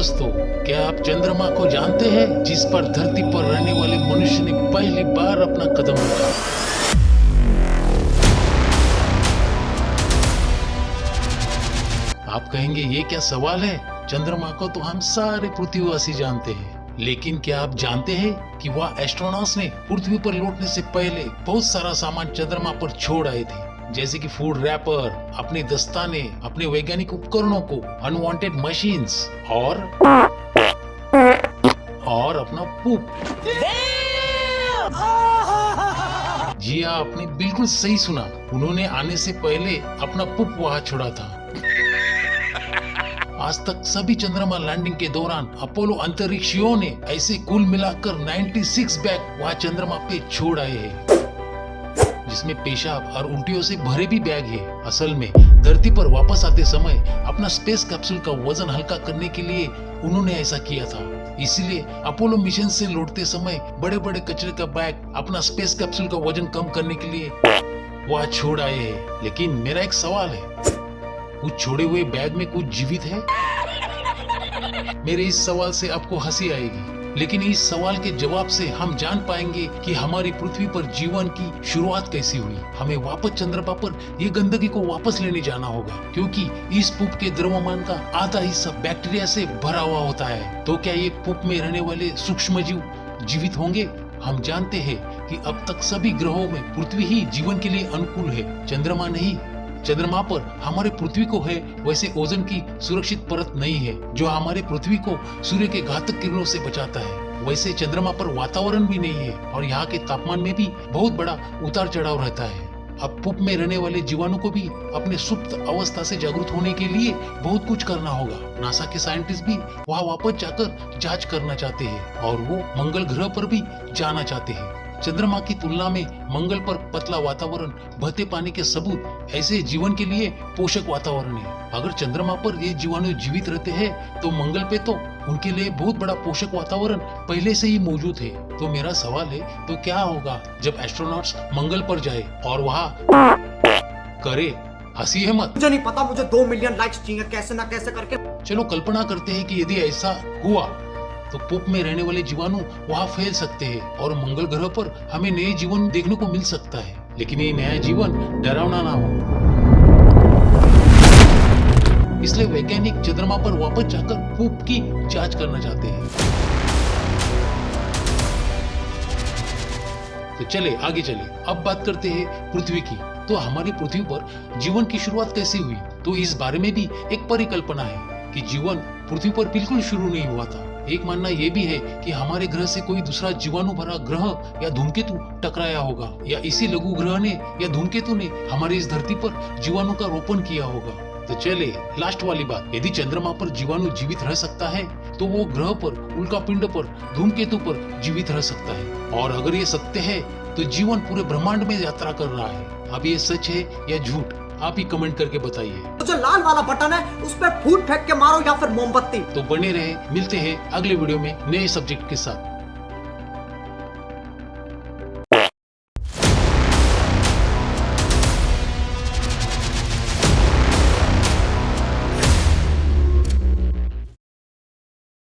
दोस्तों, क्या आप चंद्रमा को जानते हैं, जिस पर धरती पर रहने वाले मनुष्य ने पहली बार अपना कदम रखा? आप कहेंगे ये क्या सवाल है? चंद्रमा को तो हम सारे पृथ्वीवासी जानते हैं, लेकिन क्या आप जानते हैं कि वह एस्ट्रोनॉट्स ने पृथ्वी पर लौटने से पहले बहुत सारा सामान चंद्रमा पर छोड़ आए थे, जैसे कि फूड रैपर, अपने दस्ताने, अपने वैज्ञानिक उपकरणों को, अनवांटेड मशीन्स और अपना पुप। जी हाँ, आपने बिल्कुल सही सुना। उन्होंने आने से पहले अपना पुप वहाँ छोड़ा था। आज तक सभी चंद्रमा लैंडिंग के दौरान अपोलो अंतरिक्षियों ने ऐसे कुल मिलाकर 96 बैग वहाँ चंद्रमा पे छोड़ आए हैं, जिसमें पेशाब और उल्टियों से भरे भी बैग है। असल में धरती पर वापस आते समय अपना स्पेस कैप्सूल का वजन हल्का करने के लिए उन्होंने ऐसा किया था। इसलिए अपोलो मिशन से लौटते समय बड़े बड़े कचरे का बैग अपना स्पेस कैप्सूल का वजन कम करने के लिए वह छोड़ आए हैं। लेकिन मेरा एक सवाल है, उस छोड़े हुए बैग में कुछ जीवित है? मेरे इस सवाल से आपको हंसी आएगी, लेकिन इस सवाल के जवाब से हम जान पाएंगे कि हमारी पृथ्वी पर जीवन की शुरुआत कैसी हुई। हमें वापस चंद्रमा पर ये गंदगी को वापस लेने जाना होगा, क्योंकि इस पुप के द्रव्यमान का आधा हिस्सा बैक्टीरिया से भरा हुआ होता है। तो क्या ये पुप में रहने वाले सूक्ष्म जीव जीवित होंगे? हम जानते हैं कि अब तक सभी ग्रहों में पृथ्वी ही जीवन के लिए अनुकूल है, चंद्रमा नहीं। चंद्रमा पर हमारे पृथ्वी को है वैसे ओजोन की सुरक्षित परत नहीं है, जो हमारे पृथ्वी को सूर्य के घातक किरणों से बचाता है। वैसे चंद्रमा पर वातावरण भी नहीं है और यहाँ के तापमान में भी बहुत बड़ा उतार चढ़ाव रहता है। अब पुप में रहने वाले जीवाणु को भी अपने सुप्त अवस्था से जागरूक होने के लिए बहुत कुछ करना होगा। नासा के साइंटिस्ट भी वहाँ वापस जाकर जांच करना चाहते हैं और वो मंगल ग्रह पर भी जाना चाहते हैं। चंद्रमा की तुलना में मंगल पर पतला वातावरण, बहते पानी के सबूत ऐसे जीवन के लिए पोषक वातावरण है। अगर चंद्रमा पर ये जीवाणु जीवित रहते हैं तो मंगल पे तो उनके लिए बहुत बड़ा पोषक वातावरण पहले से ही मौजूद है। तो मेरा सवाल है, तो क्या होगा जब एस्ट्रोनॉट्स मंगल पर जाए और वहाँ करे? हंसी है मत। मुझे नहीं पता, मुझे 2 मिलियन लाइक्स चाहिए कैसे ना कैसे करके। चलो कल्पना करते हैं कि यदि ऐसा हुआ तो पुप में रहने वाले जीवाणु वहाँ फैल सकते हैं और मंगल ग्रह पर हमें नए जीवन देखने को मिल सकता है। लेकिन ये नया जीवन डरावना ना हो, इसलिए वैज्ञानिक चंद्रमा पर वापस जाकर पुप की जांच करना चाहते हैं। तो चले आगे चले, अब बात करते हैं पृथ्वी की। तो हमारी पृथ्वी पर जीवन की शुरुआत कैसे हुई? तो इस बारे में भी एक परिकल्पना है कि जीवन पृथ्वी पर बिल्कुल शुरू नहीं हुआ था। एक मानना यह भी है कि हमारे ग्रह से कोई दूसरा जीवाणु भरा ग्रह या धूमकेतु टकराया होगा, या इसी लघु ग्रह ने या धूमकेतु ने हमारी इस धरती पर जीवाणु का रोपण किया होगा। तो चले लास्ट वाली बात, यदि चंद्रमा पर जीवाणु जीवित रह सकता है तो वो ग्रह पर, उल्कापिंड पर, धूमकेतु पर जीवित रह सकता है। और अगर ये सत्य है तो जीवन पूरे ब्रह्मांड में यात्रा कर रहा है। अब ये सच है या झूठ, आप ही कमेंट करके बताइए। तो जो लाल वाला बटन है उस पर फूट फेंक के मारो या फिर मोमबत्ती। तो बने रहे, मिलते हैं अगले वीडियो में नए सब्जेक्ट के साथ।